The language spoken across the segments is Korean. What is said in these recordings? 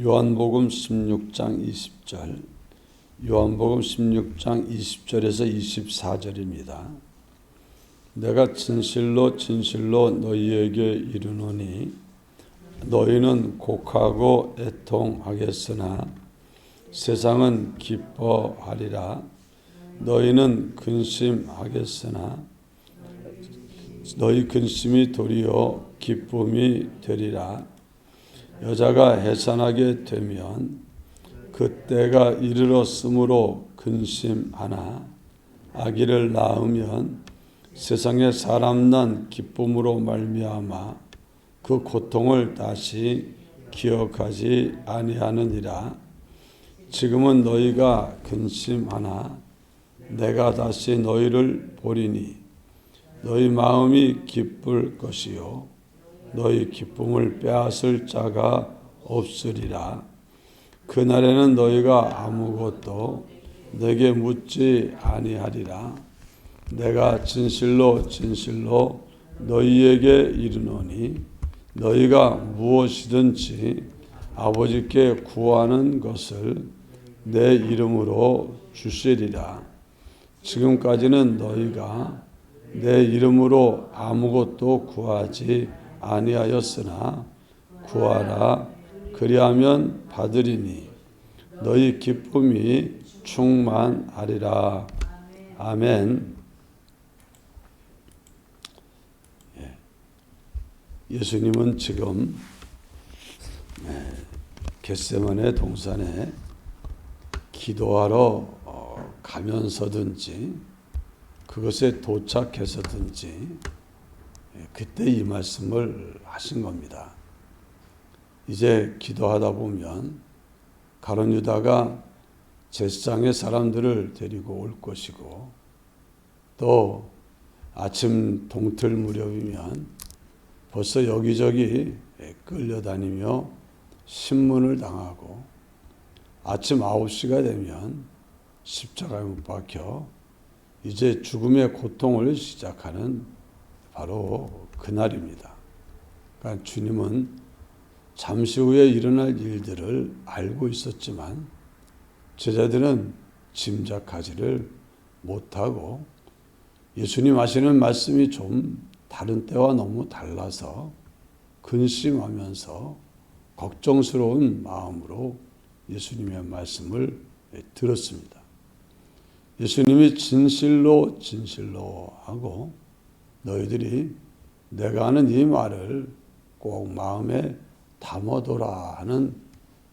요한복음 16장 20절, 요한복음 16장 20절에서 24절입니다. 내가 진실로 진실로 너희에게 이르노니 너희는 곡하고 애통하겠으나 세상은 기뻐하리라. 너희는 근심하겠으나 너희 근심이 도리어 기쁨이 되리라. 여자가 해산하게 되면 그때가 이르렀으므로 근심하나 아기를 낳으면 세상에 사람 난 기쁨으로 말미암아 그 고통을 다시 기억하지 아니하느니라. 지금은 너희가 근심하나 내가 다시 너희를 보리니 너희 마음이 기쁠 것이요 너희 기쁨을 빼앗을 자가 없으리라. 그날에는 너희가 아무것도 내게 묻지 아니하리라. 내가 진실로 진실로 너희에게 이르노니 너희가 무엇이든지 아버지께 구하는 것을 내 이름으로 주시리라. 지금까지는 너희가 내 이름으로 아무것도 구하지 아니하였으나 구하라 그리하면 받으리니 너희 기쁨이 충만하리라. 아멘. 예수님은 지금 겟세마네 동산에 기도하러 가면서든지 그것에 도착해서든지 그때 이 말씀을 하신 겁니다. 이제 기도하다 보면 가룟 유다가 제사장의 사람들을 데리고 올 것이고 또 아침 동틀 무렵이면 벌써 여기저기 끌려다니며 신문을 당하고 아침 9시가 되면 십자가에 못 박혀 이제 죽음의 고통을 시작하는 바로 그날입니다. 그러니까 주님은 잠시 후에 일어날 일들을 알고 있었지만 제자들은 짐작하지를 못하고 예수님 하시는 말씀이 좀 다른 때와 너무 달라서 근심하면서 걱정스러운 마음으로 예수님의 말씀을 들었습니다. 예수님이 진실로 진실로 하고 너희들이 내가 하는 이 말을 꼭 마음에 담아둬라 하는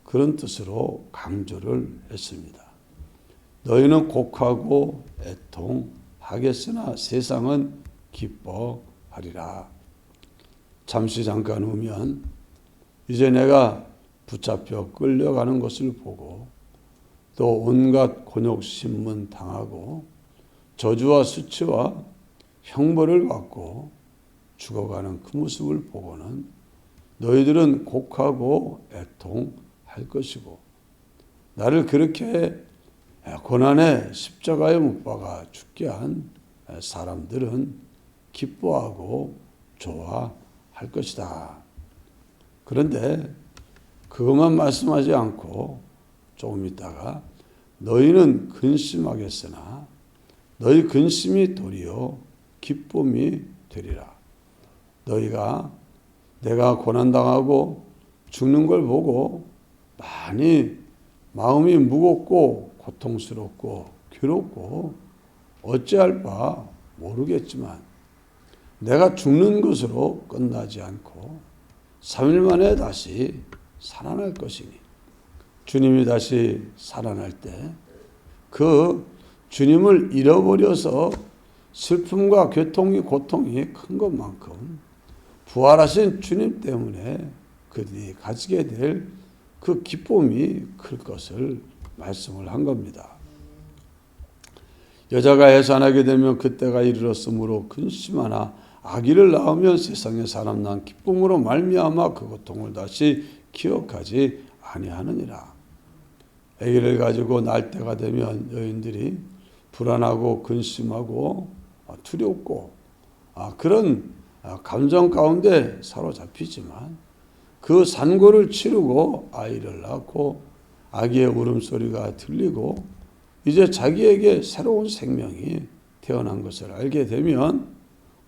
그런 뜻으로 강조를 했습니다. 너희는 곡하고 애통하겠으나 세상은 기뻐하리라. 잠시 잠깐 후면 이제 내가 붙잡혀 끌려가는 것을 보고 또 온갖 곤욕 신문 당하고 저주와 수치와 형벌을 받고 죽어가는 그 모습을 보고는 너희들은 곡하고 애통할 것이고 나를 그렇게 고난의 십자가에 못 박아 죽게 한 사람들은 기뻐하고 좋아할 것이다. 그런데 그것만 말씀하지 않고 조금 있다가 너희는 근심하겠으나 너희 근심이 도리어 기쁨이 되리라. 너희가 내가 고난당하고 죽는 걸 보고 많이 마음이 무겁고 고통스럽고 괴롭고 어찌할 바 모르겠지만 내가 죽는 것으로 끝나지 않고 3일 만에 다시 살아날 것이니 주님이 다시 살아날 때 그 주님을 잃어버려서 슬픔과 고통이 큰 것만큼 부활하신 주님 때문에 그들이 가지게 될 그 기쁨이 클 것을 말씀을 한 겁니다. 여자가 해산하게 되면 그때가 이르렀으므로 근심하나 아기를 낳으면 세상에 사람 난 기쁨으로 말미암아 그 고통을 다시 기억하지 아니하느니라. 아기를 가지고 날 때가 되면 여인들이 불안하고 근심하고 두렵고 그런 감정 가운데 사로잡히지만 그 산고를 치르고 아이를 낳고 아기의 울음소리가 들리고 이제 자기에게 새로운 생명이 태어난 것을 알게 되면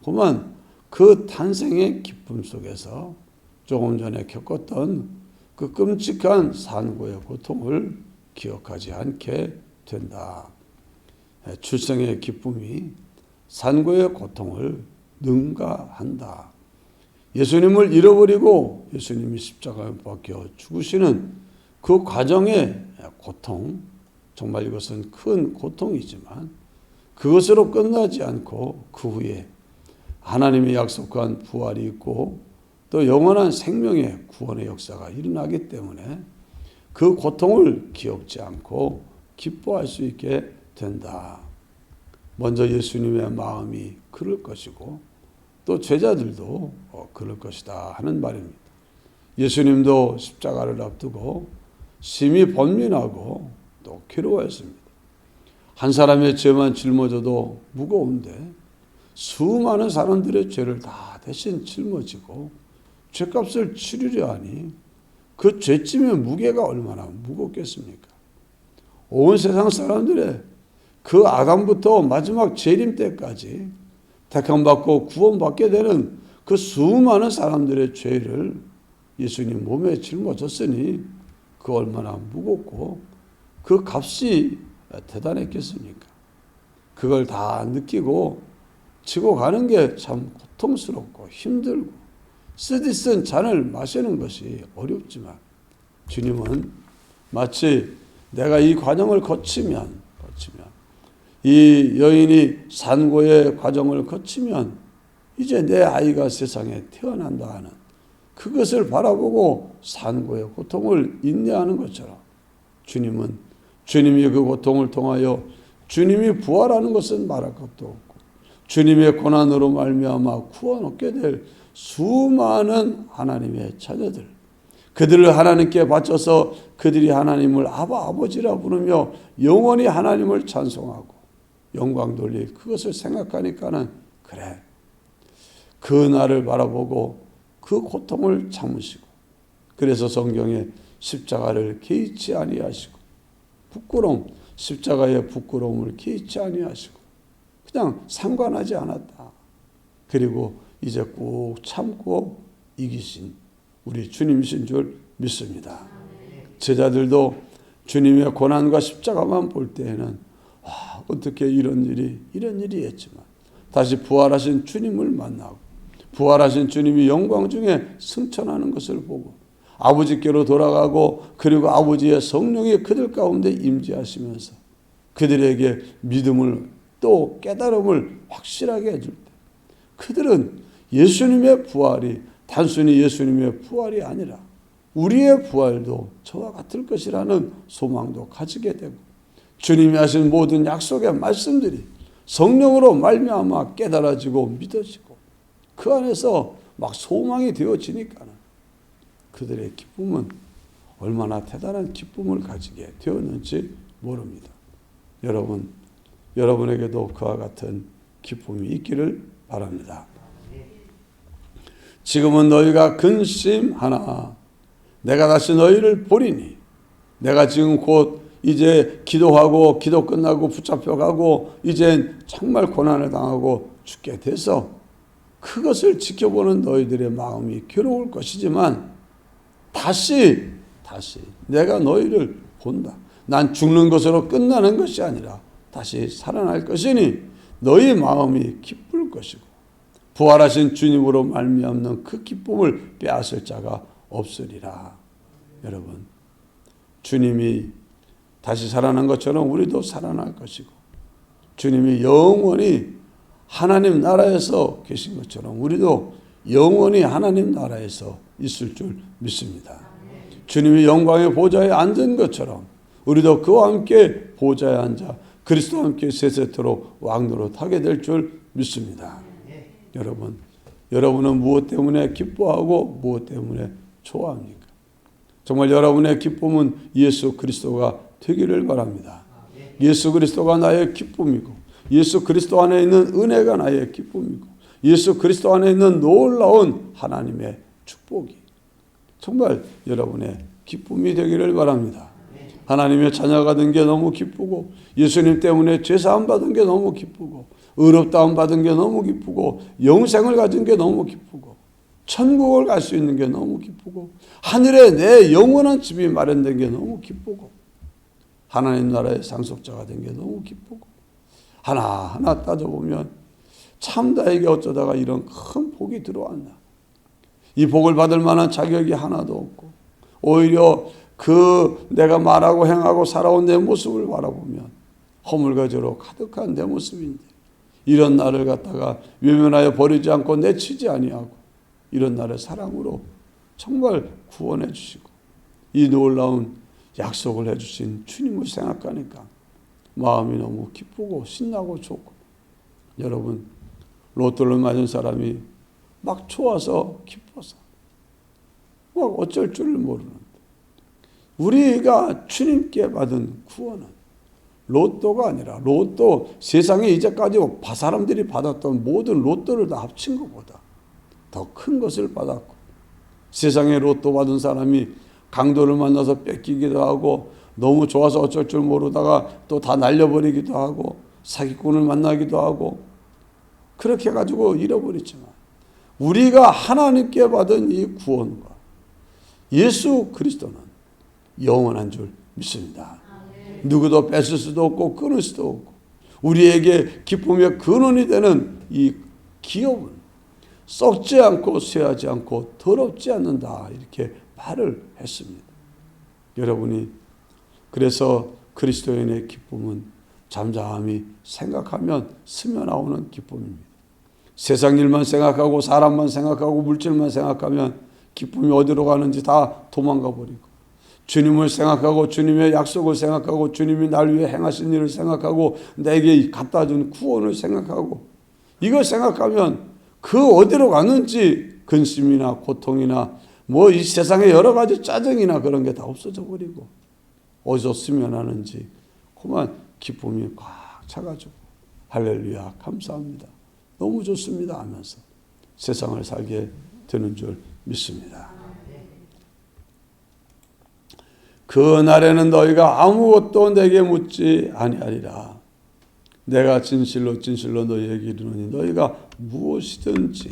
그만 그 탄생의 기쁨 속에서 조금 전에 겪었던 그 끔찍한 산고의 고통을 기억하지 않게 된다. 출생의 기쁨이 산고의 고통을 능가한다. 예수님을 잃어버리고 예수님이 십자가에 박혀 죽으시는 그 과정의 고통, 정말 이것은 큰 고통이지만 그것으로 끝나지 않고 그 후에 하나님이 약속한 부활이 있고 또 영원한 생명의 구원의 역사가 일어나기 때문에 그 고통을 기억지 않고 기뻐할 수 있게 된다. 먼저 예수님의 마음이 그럴 것이고 또 제자들도 그럴 것이다 하는 말입니다. 예수님도 십자가를 앞두고 심히 번민하고 또 괴로워했습니다. 한 사람의 죄만 짊어져도 무거운데 수많은 사람들의 죄를 다 대신 짊어지고 죄값을 치르려 하니 그 죄짐의 무게가 얼마나 무겁겠습니까? 온 세상 사람들의 그 아담부터 마지막 재림 때까지 택함받고 구원받게 되는 그 수많은 사람들의 죄를 예수님 몸에 짊어졌으니 그 얼마나 무겁고 그 값이 대단했겠습니까? 그걸 다 느끼고 지고 가는 게 참 고통스럽고 힘들고 쓰디쓴 잔을 마시는 것이 어렵지만 주님은 마치 내가 이 과정을 거치면 이 여인이 산고의 과정을 거치면 이제 내 아이가 세상에 태어난다 하는 그것을 바라보고 산고의 고통을 인내하는 것처럼 주님이 그 고통을 통하여 주님이 부활하는 것은 말할 것도 없고 주님의 고난으로 말미암아 구원 얻게 될 수많은 하나님의 자녀들, 그들을 하나님께 바쳐서 그들이 하나님을 아버지라 부르며 영원히 하나님을 찬송하고 영광 돌릴 그것을 생각하니까는 그래, 그 날을 바라보고 그 고통을 참으시고 그래서 성경에 십자가를 개의치 아니하시고 십자가의 부끄러움을 개의치 아니하시고 그냥 상관하지 않았다. 그리고 이제 꾹 참고 이기신 우리 주님이신 줄 믿습니다. 제자들도 주님의 고난과 십자가만 볼 때에는 어떻게 이런 일이 했지만 다시 부활하신 주님을 만나고 부활하신 주님이 영광 중에 승천하는 것을 보고 아버지께로 돌아가고 그리고 아버지의 성령이 그들 가운데 임재하시면서 그들에게 믿음을 또 깨달음을 확실하게 해줄 때 그들은 예수님의 부활이 단순히 예수님의 부활이 아니라 우리의 부활도 저와 같을 것이라는 소망도 가지게 되고 주님이 하신 모든 약속의 말씀들이 성령으로 말미암아 깨달아지고 믿어지고 그 안에서 막 소망이 되어지니까는 그들의 기쁨은 얼마나 대단한 기쁨을 가지게 되었는지 모릅니다. 여러분에게도 그와 같은 기쁨이 있기를 바랍니다. 지금은 너희가 근심하나 내가 다시 너희를 보리니 내가 지금 곧 이제 기도하고 기도 끝나고 붙잡혀가고 이젠 정말 고난을 당하고 죽게 돼서 그것을 지켜보는 너희들의 마음이 괴로울 것이지만 다시 내가 너희를 본다. 난 죽는 것으로 끝나는 것이 아니라 다시 살아날 것이니 너희 마음이 기쁠 것이고 부활하신 주님으로 말미암는 그 기쁨을 빼앗을 자가 없으리라. 여러분, 주님이 다시 살아난 것처럼 우리도 살아날 것이고 주님이 영원히 하나님 나라에서 계신 것처럼 우리도 영원히 하나님 나라에서 있을 줄 믿습니다. 주님이 영광의 보좌에 앉은 것처럼 우리도 그와 함께 보좌에 앉아 그리스도와 함께 세세토록 왕노릇 하게 될 줄 믿습니다. 여러분은 무엇 때문에 기뻐하고 무엇 때문에 좋아합니까? 정말 여러분의 기쁨은 예수 그리스도가 되기를 바랍니다. 예수 그리스도가 나의 기쁨이고 예수 그리스도 안에 있는 은혜가 나의 기쁨이고 예수 그리스도 안에 있는 놀라운 하나님의 축복이 정말 여러분의 기쁨이 되기를 바랍니다. 하나님의 자녀가 된 게 너무 기쁘고 예수님 때문에 죄사함 받은 게 너무 기쁘고 의롭다함 받은 게 너무 기쁘고 영생을 가진 게 너무 기쁘고 천국을 갈 수 있는 게 너무 기쁘고 하늘에 내 영원한 집이 마련된 게 너무 기쁘고 하나님 나라의 상속자가 된 게 너무 기쁘고 하나하나 따져보면 참 나에게 어쩌다가 이런 큰 복이 들어왔나. 이 복을 받을 만한 자격이 하나도 없고 오히려 내가 말하고 행하고 살아온 내 모습을 바라보면 허물과죄로 가득한 내 모습인데 이런 나를 갖다가 외면하여 버리지 않고 내치지 아니하고 이런 나를 사랑으로 정말 구원해 주시고 이 놀라운 약속을 해주신 주님을 생각하니까 마음이 너무 기쁘고 신나고 좋고 여러분 로또를 맞은 사람이 막 좋아서 기뻐서 막 어쩔 줄을 모르는데 우리가 주님께 받은 구원은 로또가 아니라 로또 세상에 이제까지 사람들이 받았던 모든 로또를 다 합친 것보다 더 큰 것을 받았고 세상에 로또 받은 사람이 강도를 만나서 뺏기기도 하고 너무 좋아서 어쩔 줄 모르다가 또 다 날려버리기도 하고 사기꾼을 만나기도 하고 그렇게 가지고 잃어버리지만 우리가 하나님께 받은 이 구원과 예수 그리스도는 영원한 줄 믿습니다. 누구도 뺏을 수도 없고 끊을 수도 없고 우리에게 기쁨의 근원이 되는 이 기업은 썩지 않고 쇠하지 않고 더럽지 않는다 이렇게 말을 했습니다. 여러분이 그래서 그리스도인의 기쁨은 잠잠히 생각하면 스며나오는 기쁨입니다. 세상 일만 생각하고 사람만 생각하고 물질만 생각하면 기쁨이 어디로 가는지 다 도망가 버리고 주님을 생각하고 주님의 약속을 생각하고 주님이 날 위해 행하신 일을 생각하고 내게 갖다 준 구원을 생각하고 이걸 생각하면 그 어디로 가는지 근심이나 고통이나 뭐 이 세상에 여러 가지 짜증이나 그런 게 다 없어져 버리고 어디서 스며나는지 그만 기쁨이 꽉 차가지고 할렐루야 감사합니다. 너무 좋습니다 하면서 세상을 살게 되는 줄 믿습니다. 그 날에는 너희가 아무것도 내게 묻지 아니하리라. 내가 진실로 진실로 너희에게 이르노니 너희가 무엇이든지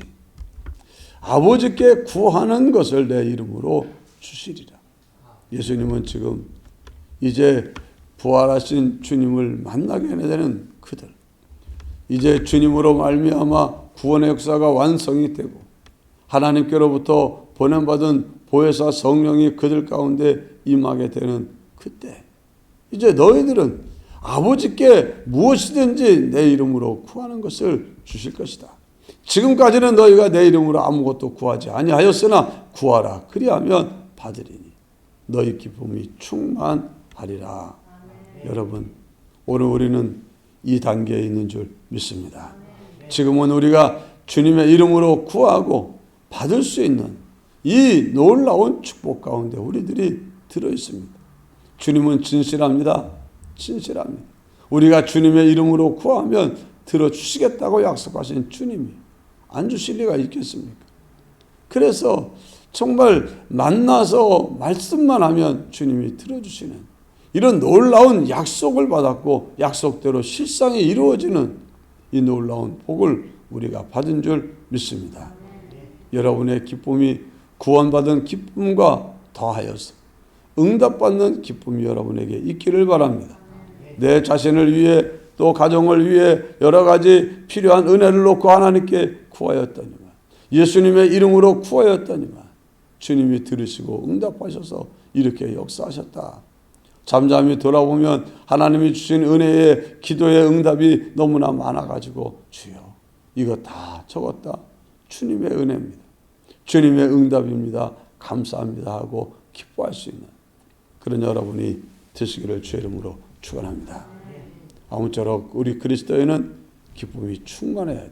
아버지께 구하는 것을 내 이름으로 주시리라. 예수님은 지금 이제 부활하신 주님을 만나게 되는 그들, 이제 주님으로 말미암아 구원의 역사가 완성이 되고 하나님께로부터 보냄받은 보혜사 성령이 그들 가운데 임하게 되는 그때 이제 너희들은 아버지께 무엇이든지 내 이름으로 구하는 것을 주실 것이다. 지금까지는 너희가 내 이름으로 아무것도 구하지 아니하였으나 구하라. 그리하면 받으리니 너희 기쁨이 충만하리라. 여러분 오늘 우리는 이 단계에 있는 줄 믿습니다. 지금은 우리가 주님의 이름으로 구하고 받을 수 있는 이 놀라운 축복 가운데 우리들이 들어있습니다. 주님은 진실합니다. 진실합니다. 우리가 주님의 이름으로 구하면 들어주시겠다고 약속하신 주님이 안 주실 리가 있겠습니까? 그래서 정말 만나서 말씀만 하면 주님이 들어주시는 이런 놀라운 약속을 받았고 약속대로 실상이 이루어지는 이 놀라운 복을 우리가 받은 줄 믿습니다. 여러분의 기쁨이 구원받은 기쁨과 더하여서 응답받는 기쁨이 여러분에게 있기를 바랍니다. 내 자신을 위해 또 가정을 위해 여러 가지 필요한 은혜를 놓고 하나님께 구하였더니만 예수님의 이름으로 구하였더니만 주님이 들으시고 응답하셔서 이렇게 역사하셨다. 잠잠히 돌아보면 하나님이 주신 은혜의 기도의 응답이 너무나 많아가지고 주여 이거 다 적었다. 주님의 은혜입니다. 주님의 응답입니다. 감사합니다 하고 기뻐할 수 있는 그런 여러분이 되시기를 주의 이름으로 축원합니다. 아무쪼록 우리 그리스도인은 기쁨이 충만해야 돼.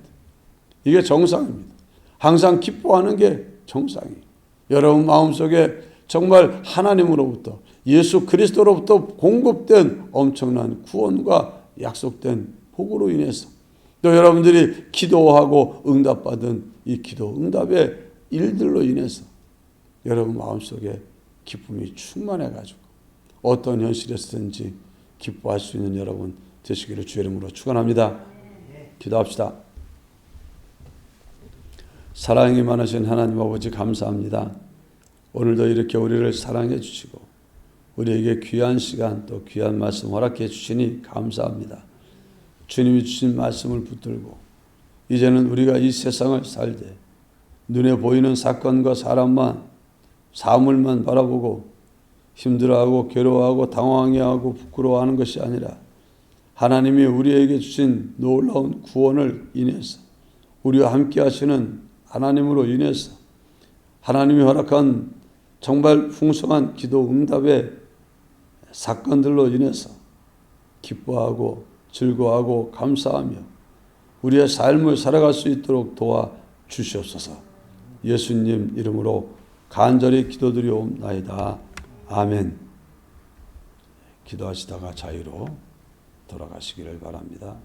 이게 정상입니다. 항상 기뻐하는 게 정상이에요. 여러분 마음속에 정말 하나님으로부터 예수 그리스도로부터 공급된 엄청난 구원과 약속된 복으로 인해서 또 여러분들이 기도하고 응답받은 이 기도 응답의 일들로 인해서 여러분 마음속에 기쁨이 충만해가지고 어떤 현실에서든지 기뻐할 수 있는 여러분 되시기를 주의 이름으로 축원합니다. 기도합시다. 사랑이 많으신 하나님 아버지 감사합니다. 오늘도 이렇게 우리를 사랑해 주시고 우리에게 귀한 시간 또 귀한 말씀 허락해 주시니 감사합니다. 주님이 주신 말씀을 붙들고 이제는 우리가 이 세상을 살되 눈에 보이는 사건과 사물만 바라보고 힘들어하고 괴로워하고 당황해하고 부끄러워하는 것이 아니라 하나님이 우리에게 주신 놀라운 구원을 인해서 우리와 함께 하시는 하나님으로 인해서 하나님이 허락한 정말 풍성한 기도 응답의 사건들로 인해서 기뻐하고 즐거워하고 감사하며 우리의 삶을 살아갈 수 있도록 도와주시옵소서. 예수님 이름으로 간절히 기도드리옵나이다. 아멘. 기도하시다가 자유로 돌아가시기를 바랍니다.